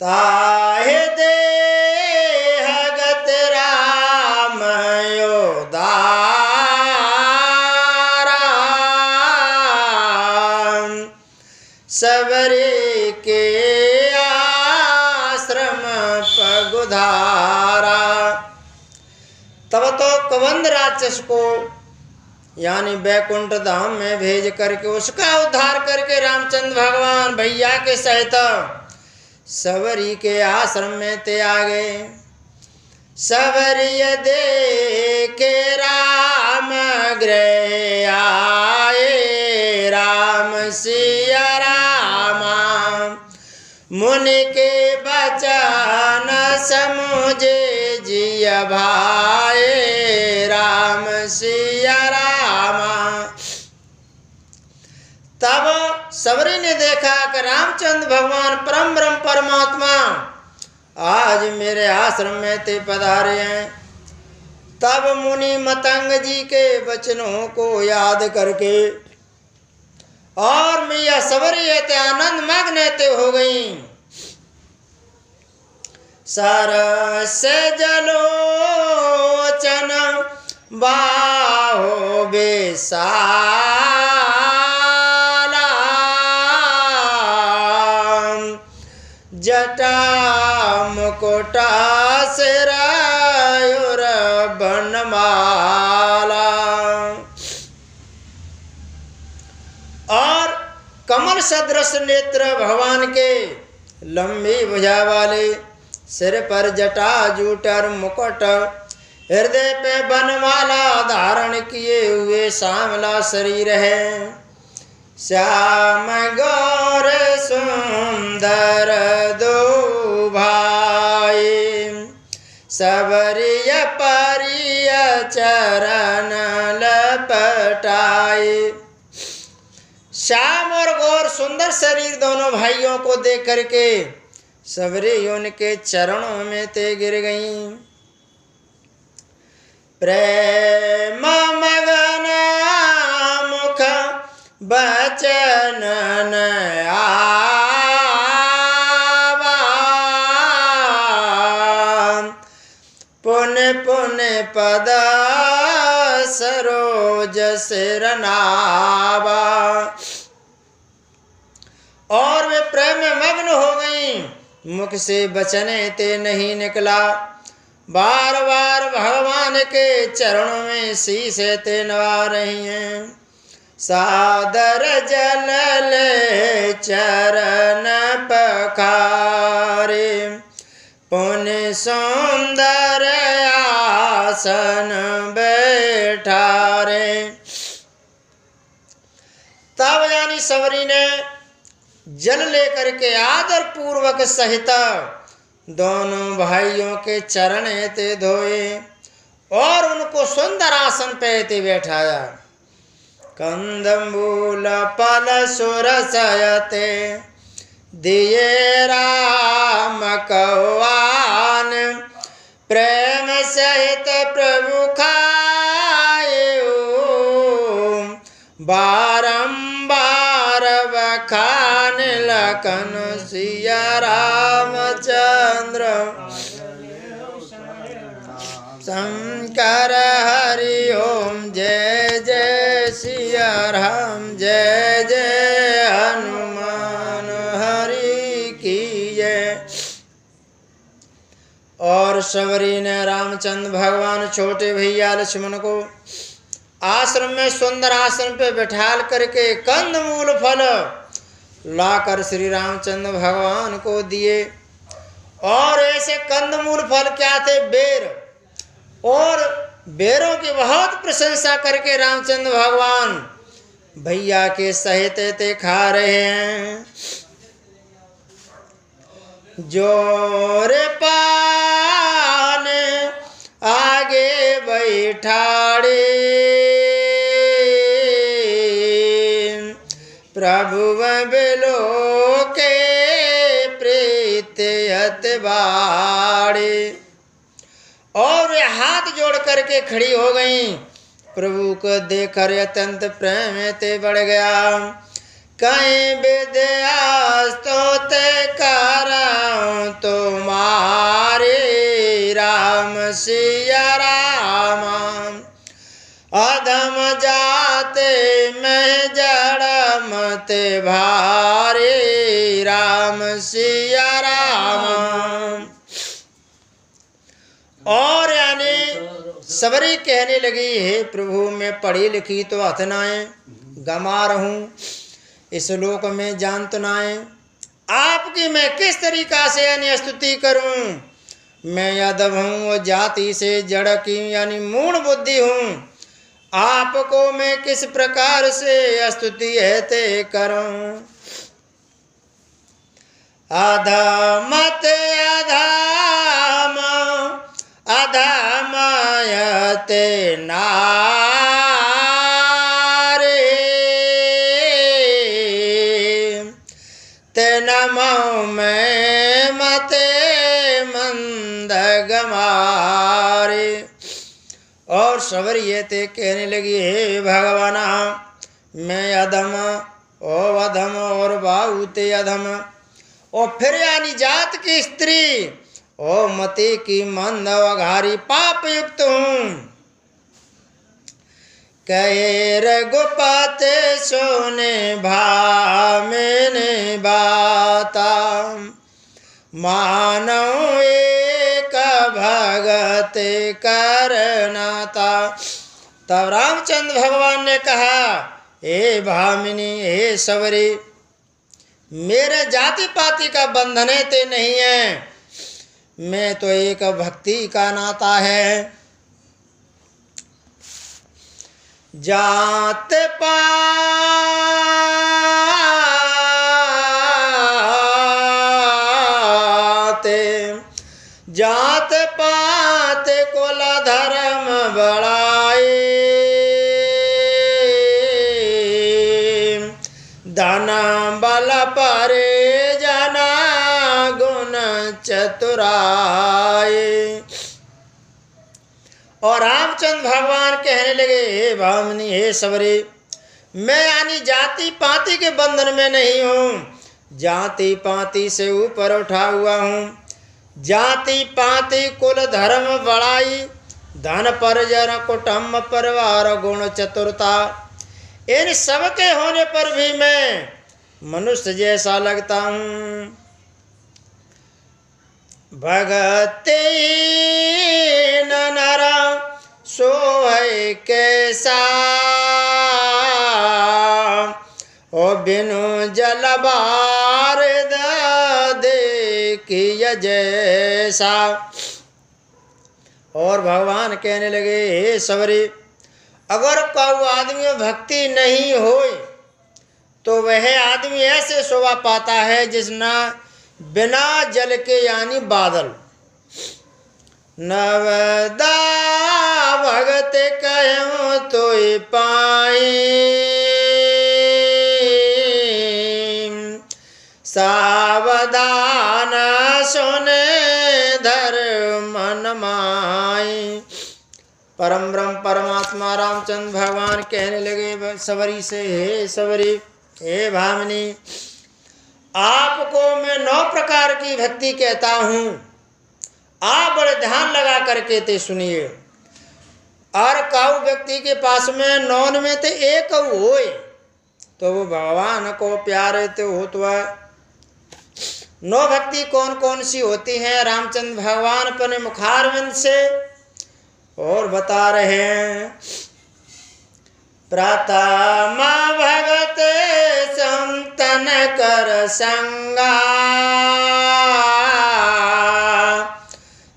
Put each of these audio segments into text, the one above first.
ताहे देहगत राम योदारा सबरी के आश्रम पगुधारा। तब तो कबंध राक्षस को यानी बैकुंठ धाम में भेज करके उसका उद्धार करके रामचंद्र भगवान भैया के सहित सबरी के आश्रम में ते आ गए। सबरी दे के राम गृह आए राम सिया रामा मुनि के बचन समुझे जिया भाई राम सिया रामा। तब सबरी ने देखा कि रामचंद्र भगवान परम ब्रह्म परमात्मा आज मेरे आश्रम में ते पधारे हैं। तब मुनि मतंग जी के वचनों को याद करके और मैया सबरी ते आनंद मग्न ते हो गई। सरस जलोचन बाहो बेसाला जटा मुकुटा सिरायुर बनमाला और कमल सदृश नेत्र भगवान के लंबी भुजा वाले सिर पर जटा जूटर मुकुट हृदय पे बनमाला धारण किए हुए श्यामला शरीर है। श्याम गौर सुंदर दो भाई सबरिय परिय चरण लपटाए। श्याम और गौर सुंदर शरीर दोनों भाइयों को देख करके सबरी उनके चरणों में ते गिर गईं। प्रेम मगन मुख बचन आवा पुण्य पुण्य पद सरोज सिरनावा। और वे प्रेम में मग्न हो गईं। मुख से बचने ते नहीं निकला। बार बार भगवान के चरणों में शीश ते नवा रही हैं। सादर जल ले चरण पखारे पुण्य सुंदर आसन बैठारे। तब यानी सबरी ने जल लेकर के आदर पूर्वक सहित दोनों भाइयों के चरण ते धोए और उनको सुंदर आसन पे ते बैठाया। कंदमूल पल सुरसयते दिए राम कौआन प्रेम सहित प्रभु खाए बारंबार बखान लखन सिया रामचंद्र शंकर हरि ओम जय जय सिया राम जय जय हनुमान हरि की जय। और सबरी ने रामचंद्र भगवान छोटे भैया लक्ष्मण को आश्रम में सुंदर आसन पे बैठाल करके कंदमूल फल लाकर श्री रामचंद्र भगवान को दिए। और ऐसे कंदमूल फल क्या थे? बेर। और बेरों की बहुत प्रशंसा करके रामचंद्र भगवान भैया के सहित ते खा रहे हैं। जोर पान आगे बैठाड़े प्रभु बिलो के प्रीत बाड़े। और वे हाथ जोड़ करके खड़ी हो गईं। प्रभु को देखकर अत्यंत प्रेम ते बढ़ गया। कहीं विद्या स्तोत्र कराऊं सिया राम। अधम जाते में जड़ मत भारी, राम सिया राम। और यानी सबरी कहने लगी, हे प्रभु मैं पढ़ी लिखी तो अथनाएं गमार हूँ, इस लोक में जान तो नाए, आपकी मैं किस तरीका से यानी स्तुति करूं। मैं यादव हूँ और जाति से जड़ की यानी मूढ़ बुद्धि हूँ, आपको मैं किस प्रकार से स्तुति है ते करूं। अधमत अधम अधमयते नारे, ते नमो में मते मंद गमारे। और सवर ये ते कहने लगी, हे भगवाना मैं अधम ओ अधम और बाहु ते अधम, और फिर यानी जात की स्त्री ओ मति की मंद अघारी पाप युक्त हूँ। कहे रघुपते सोने भामिनी बाता, मानो एक भगत करनाता। तब रामचंद्र भगवान ने कहा, हे भामिनी हे सवरी, मेरे जाति पाति का बंधने ते नहीं है, मैं तो एक भक्ति का नाता है। जात पात कुल धर्म बढ़ाए, धन बल परे जना गुण चतुराए। और रामचंद्र भगवान कहने लगे, हे भामिनी हे सवरी, मैं यानी जाति पाति के बंधन में नहीं हूँ, जाति पाति से ऊपर उठा हुआ हूँ। जाति पाति कुल धर्म बड़ाई, धन परिजन कुटुंब परिवार गुण चतुरता, इन सब के होने पर भी मैं मनुष्य जैसा लगता हूँ। भगते नर सोहै कैसा, ओ बिनु जल बार देखिय जैसा। और भगवान कहने लगे, हे सवरी, अगर कोई आदमी में भक्ति नहीं हो तो वह आदमी ऐसे शोभा पाता है जिसना बिना जल के यानी बादल। नवदा भगत कहूँ तो पाई, सावधान सुने धर्म मन माई। परम ब्रह्म परमात्मा रामचंद्र भगवान कहने लगे सवरी से, हे सवरी हे भामिनी, आपको मैं 9 प्रकार की भक्ति कहता हूँ, आप बड़े ध्यान लगा करके ते सुनिए। और काऊ व्यक्ति के पास में 9 में ते एक होए तो वो भगवान को प्यारे ते हो तो 9 भक्ति कौन कौन सी होती हैं, रामचंद्र भगवान अपने मुखारविंद से और बता रहे हैं। प्रथम भगत संतन कर संगा,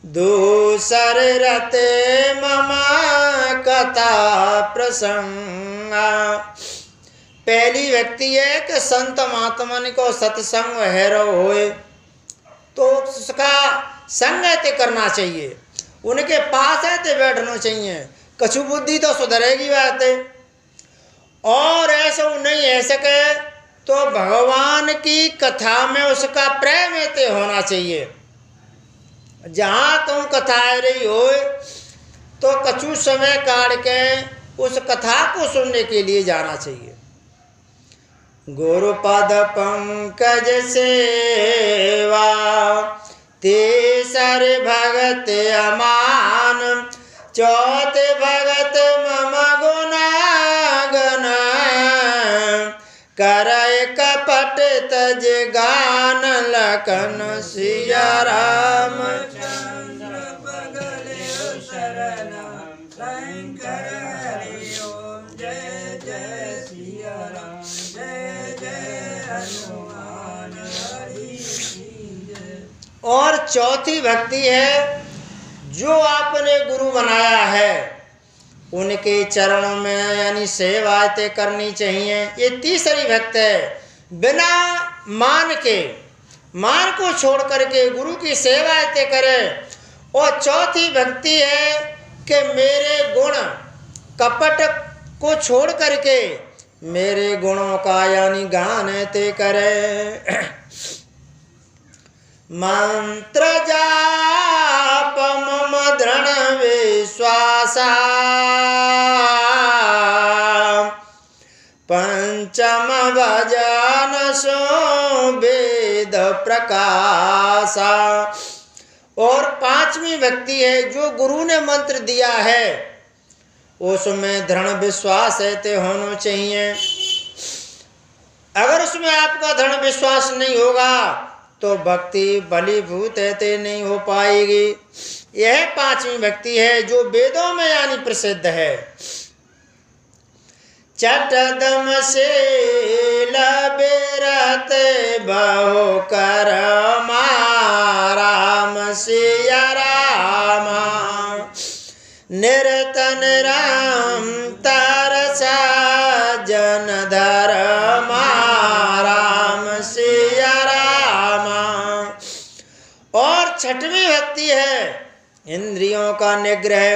दूसर रते ममा कथा प्रसंगा। पहली व्यक्ति है कि संत महात्मन को सत्संग हैरो होए तो उसका संग करना चाहिए, उनके पास है बैठना चाहिए, कछु बुद्धि तो सुधरेगी बात है। और ऐसा नहीं है सके तो भगवान की कथा में उसका प्रेम ते होना चाहिए। जहाँ तुम कथा रही हो तो कछु समय काट के उस कथा को सुनने के लिए जाना चाहिए। गुरुपद पंकज सेवा, तेसर भगत अमान, चौथे भगत मम गुणागन करय कपट तज गान लखन सिया राम और चौथी भक्ति है जो आपने गुरु बनाया है उनके चरणों में यानी सेवाएं करनी चाहिए। ये तीसरी भक्ति है, बिना मान को छोड़ करके गुरु की सेवाएं करे। और चौथी भक्ति है कि मेरे गुण कपट को छोड़ करके मेरे गुणों का यानी गान ते करे। मंत्र जाप मम दृढ़ विश्वासा पंचम भजन सो वेद प्रकाशा। और पांचवी भक्ति है जो गुरु ने मंत्र दिया है उसमें दृढ़ विश्वास है ते होना चाहिए। अगर उसमें आपका दृढ़ विश्वास नहीं होगा तो भक्ति बलीभूत है ते नहीं हो पाएगी। यह पांचवी भक्ति है जो वेदों में यानी प्रसिद्ध है। चटदम से लबेरत बहु कर राम सिया रामा निरतन राम तरसा जन धर्मा राम सिया रामा। और छठवीं भक्ति है इंद्रियों का निग्रह,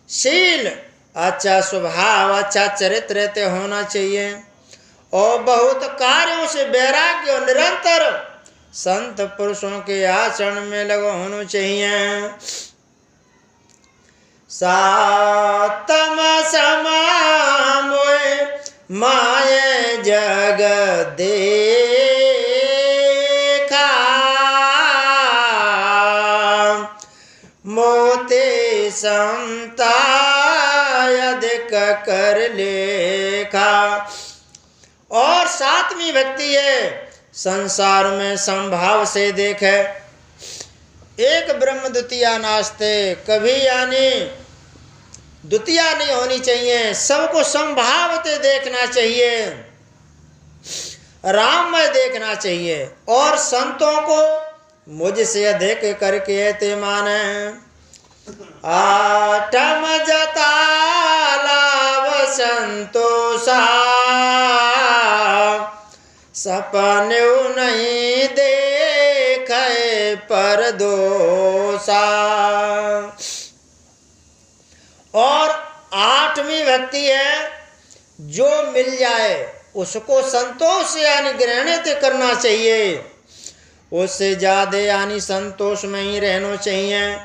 शील, अच्छा स्वभाव, अच्छा चरित्र ते होना चाहिए और बहुत कार्यों से वैराग्य और निरंतर संत पुरुषों के आचरण में लगा होना चाहिए। सातम समामोय माये जग देखा मोते संता अधिक कर लेखा। और सातवीं भक्ति है संसार में संभाव से देखे, एक ब्रह्म द्वितीया नास्ते, कभी यानी द्वितीया नहीं होनी चाहिए, सबको संभावते देखना चाहिए, राममय देखना चाहिए और संतों को मुझसे अधिक करके ते माने। आठम जता लाभ संतोषा सपने नहीं देखे पर दोषा। और आठवीं भक्ति है जो मिल जाए उसको संतोष यानी ग्रहणित करना चाहिए, उससे ज्यादा यानी संतोष में ही रहना चाहिए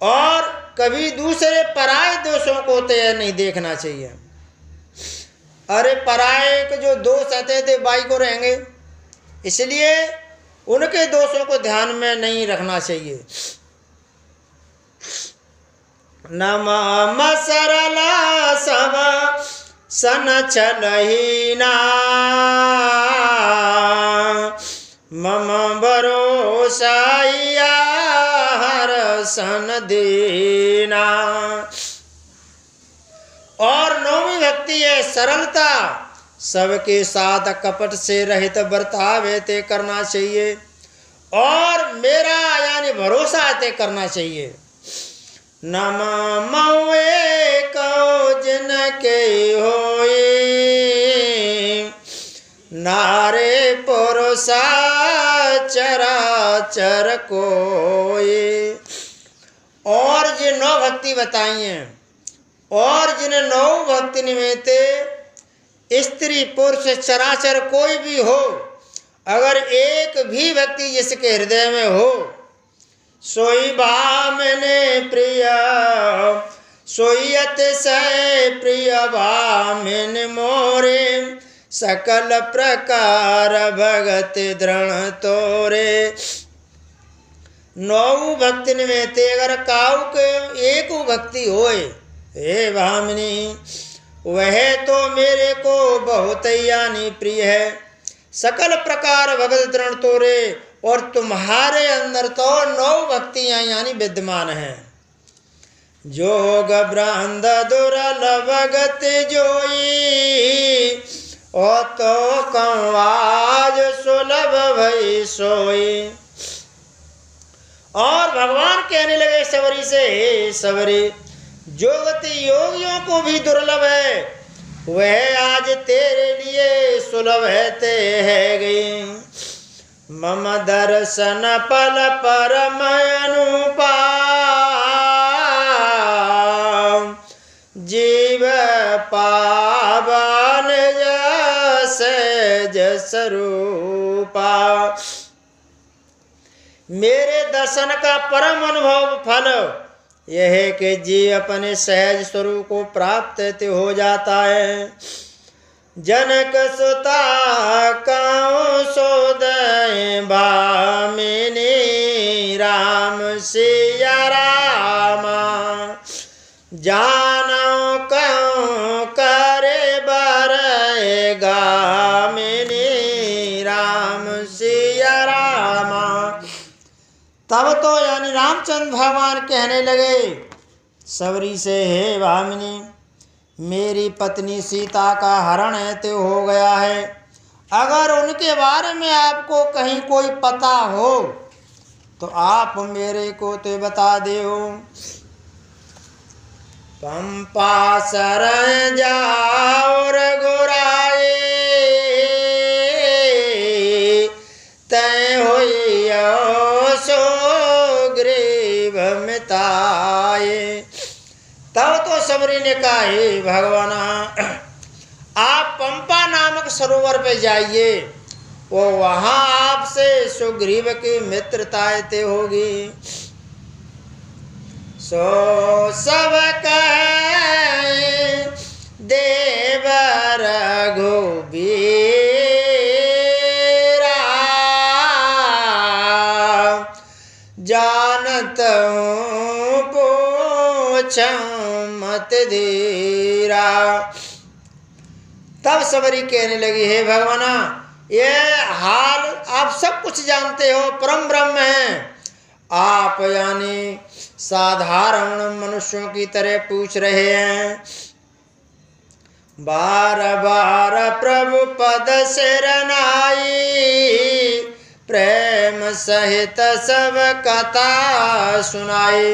और कभी दूसरे पराये दोषों को तो नहीं देखना चाहिए। अरे पराये के जो दोष आते थे बाई को रहेंगे, इसलिए उनके दोषों को ध्यान में नहीं रखना चाहिए। नमः सरला सब सन छलहीना मम भरोसाइया हर सन दीना। और नौवीं भक्ति है सरलता, सबके साथ कपट से रहित बर्ताव ते करना चाहिए और मेरा यानी भरोसा ते करना चाहिए। नमः को जिनके होए नारे पुरुषा चराचर कोई। और ये 9 भक्ति बताई हैं और जिन्हें 9 भक्ति निमित्त स्त्री पुरुष चराचर कोई भी हो, अगर एक भी भक्ति जिसके हृदय में हो सोई भामिने प्रिय सोई अतिशय प्रिय भामिन मोरे सकल प्रकार भगत दृढ़ तोरे। नौ भक्तिन में ते अगर काऊ के एक भक्ति होए, हे भामिनी वह तो मेरे को बहुत यानी प्रिय है। सकल प्रकार भगत तृण तोरे, और तुम्हारे अंदर तो 9 भक्तियां यानी विद्यमान हैं। जोग ब्रह्म दुर्लभगत जोई, ओ तो कंवाज सुलभ भई सोई। और भगवान कहने लगे सबरी से, हे सबरी जो गति योगियों को भी दुर्लभ है वह आज तेरे लिए सुलभ है ते है गई। मम दर्शन पल परम अनुपा, जीव पावन जस जस रूपा। मेरे दर्शन का परम अनुभव फल यह है कि जीव अपने सहज स्वरूप को प्राप्त हो जाता है। जनक सुता काऊ सोदय भामिनी, राम सिया रामा जानो कहूँ करे बरए गामिनी, राम सिया रामा। तब तो यानी रामचंद्र भगवान कहने लगे सबरी से, हे भामिनी मेरी पत्नी सीता का हरण तो हो गया है, अगर उनके बारे में आपको कहीं कोई पता हो तो आप मेरे को तो बता दो। पंपा शरण जाओ रघुराए, तय हो सो ग्रीव मिताए। तब तो सबरी ने कहा, हे भगवान आप पंपा नामक सरोवर पे जाइए, वो वहां आपसे सुग्रीव की मित्रताएं ते होगी। सो सब कहे देव रघुबीरा, जानत हूँ पूछूं मत धीरा। तब सबरी कहने लगी, हे भगवान ये हाल आप सब कुछ जानते हो, परम ब्रह्म हैं, आप यानी साधारण मनुष्यों की तरह पूछ रहे हैं। बार बार प्रभु पद शरणाई, प्रेम सहित सब कथा सुनाई।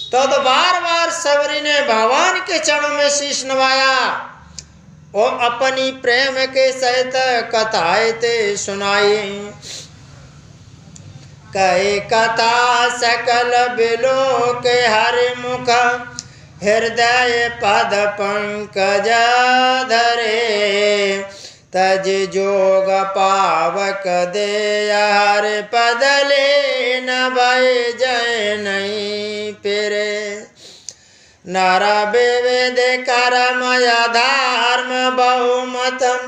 तो बार बार सबरी ने भगवान के चरणों में शीश नवाया और अपनी प्रेम के सहित कथाएं ते सुनाई। कई कथा सकल बिलो के हरि मुख, हृदय पद पंकज धरे। तज जोग पावक दे हरि पद ले, न भय जय नहीं फिरे। नर विविध कर्म धर्म बहुमतम,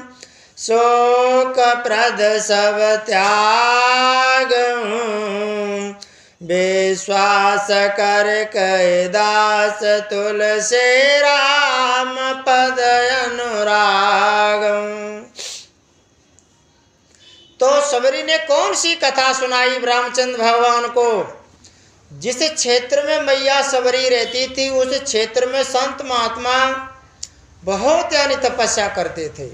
शोक प्रद सब त्याग। विश्वास कर कह दास तुलसी राम पद अनुराग। तो सबरी ने कौन सी कथा सुनाई रामचंद्र भगवान को? जिस क्षेत्र में मैया सबरी रहती थी उस क्षेत्र में संत महात्मा बहुत यानी तपस्या करते थे,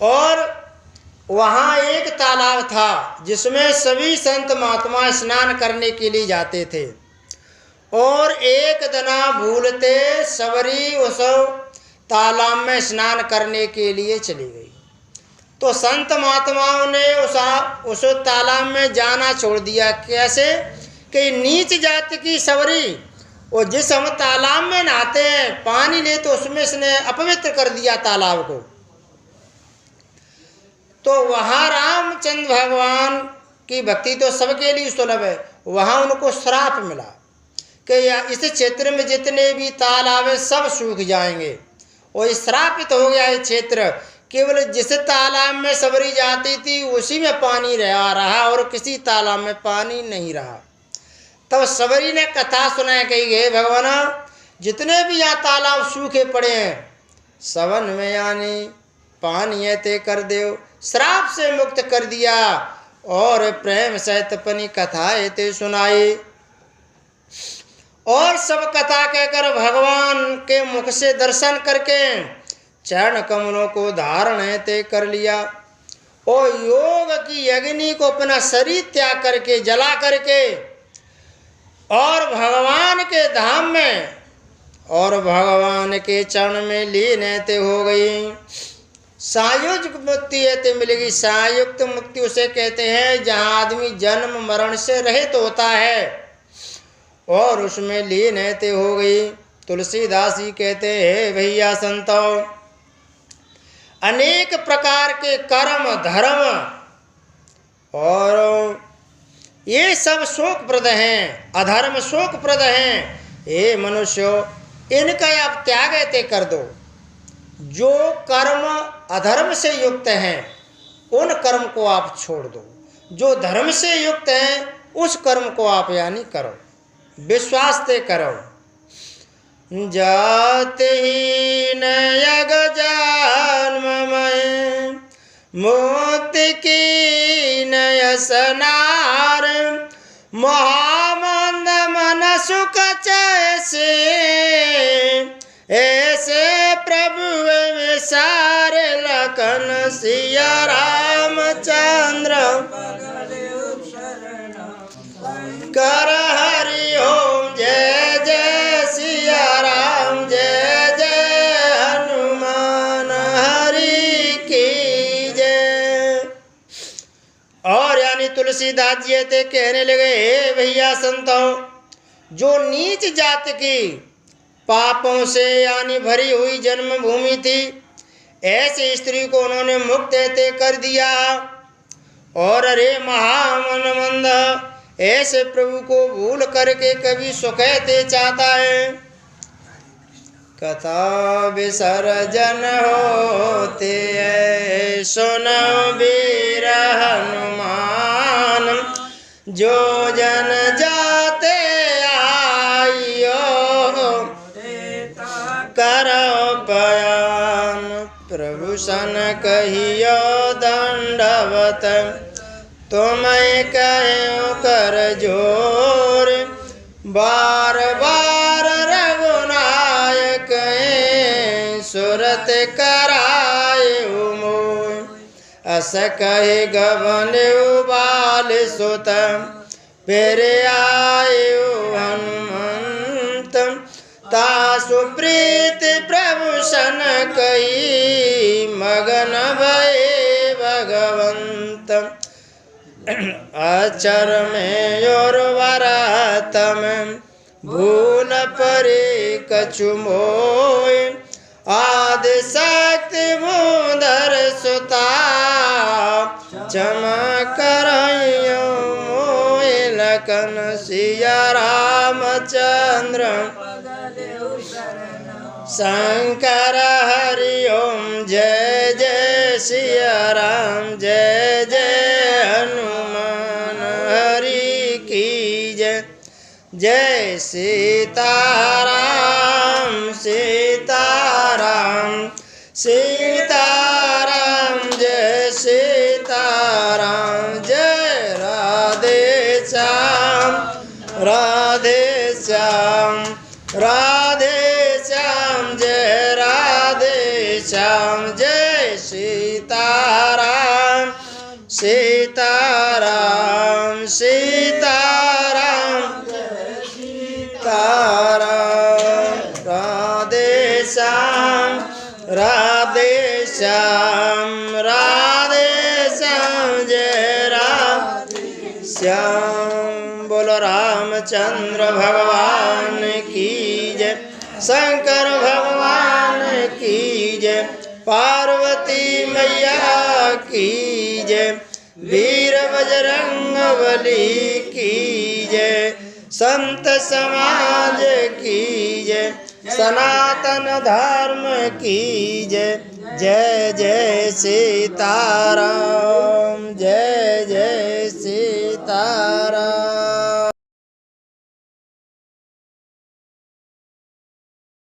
और वहाँ एक तालाब था जिसमें सभी संत महात्मा स्नान करने के लिए जाते थे। और एक दिना भूलते सबरी उस तालाब में स्नान करने के लिए चली गई, तो संत महात्माओं ने उस तालाब में जाना छोड़ दिया। कैसे कि नीच जाति की सबरी, और जिस हम तालाब में नहाते हैं पानी ले तो उसमें इसने अपवित्र कर दिया तालाब को। तो वहाँ रामचंद्र भगवान की भक्ति तो सबके लिए सुलभ है, वहाँ उनको श्राप मिला कि इस क्षेत्र में जितने भी तालाब हैं सब सूख जाएंगे, और श्रापित हो गया ये क्षेत्र। केवल जिस तालाब में सबरी जाती थी उसी में पानी रहा और किसी तालाब में पानी नहीं रहा। तब सबरी ने कथा सुनाया, कही गए भगवान जितने भी यहाँ तालाब सूखे पड़े हैं सवन में यानी पानी है ते कर दो, श्राप से मुक्त कर दिया और प्रेम सहित अपनी कथा ते सुनाई। और सब कथा कहकर भगवान के मुख से दर्शन करके चरण कमलों को धारण है ते कर लिया और योग की अग्नि को अपना शरीर त्याग करके जला करके और भगवान के धाम में और भगवान के चरण में लीन ते हो गई। संयुक्त मुक्ति ते मिलेगी। संयुक्त मुक्ति उसे कहते हैं जहाँ आदमी जन्म मरण से रहित होता है और उसमें लीन ते हो गई। तुलसीदास जी कहते हैं भैया संतों, अनेक प्रकार के कर्म धर्म और ये सब शोकप्रद हैं, अधर्म शोकप्रद हैं। हे मनुष्यों, इनका आप त्याग ते कर दो। जो कर्म अधर्म से युक्त हैं उन कर्म को आप छोड़ दो, जो धर्म से युक्त हैं उस कर्म को आप यानी करो, विश्वास ते करो। जाते ही नयग जन्ममय मुक्ति की नय सनार महामंद मन सुख जैसे ऐसे प्रभु विसार लखन सिया रामचंद्र कर हरि ओम जय जय सिया राम जय जय हनुमान हरि की जय। और यानी तुलसीदास जी थे कहने लगे, हे भैया संतों, जो नीच जात की पापों से यानी भरी हुई जन्मभूमि थी ऐसे स्त्री को उन्होंने मुक्त ते कर दिया। और अरे महामनमंद, ऐसे प्रभु को भूल करके कभी सुख ते चाहता है। कथा विसर्जन होते है सुनो वीर हनुमान, जो जन जाते आइयो करो बयान। प्रभु सन कहियो दंडवत, तुम्हें कहो कर जोर। बार बार रघुनायक सुरत कराए मोर। अस कहे गवन उबाल सुत, फिर आए हनुमंत। तासु प्रीत प्रभु सन कही, मगन भये भगवंत। अचर में और वरातम, भूल परे कछु मोय। आदि शक्ति मुदर सुता, चमक रहियो मोय। लखन सिया रामचंद्र शंकर हरि ओम जय जय सिया राम जय जय हनुमान हरि की जय। जय सीताराम सीताराम सीताराम जय सीताराम। जय राधे श्याम राधे श्याम राधे श्याम जय राधे श्याम। जय सीताराम सीताराम सीताराम सीताराम। राधे श्याम राधे श्याम राधे श्याम जय राधे श्याम। बोलो रामचंद्र भगवान की जय, शंकर भगवान की जय, पार्वती मैया की जय, वीर बजरंग बली की जय, संत समाज की जय, सनातन धर्म की जय। जय जय सीताराम।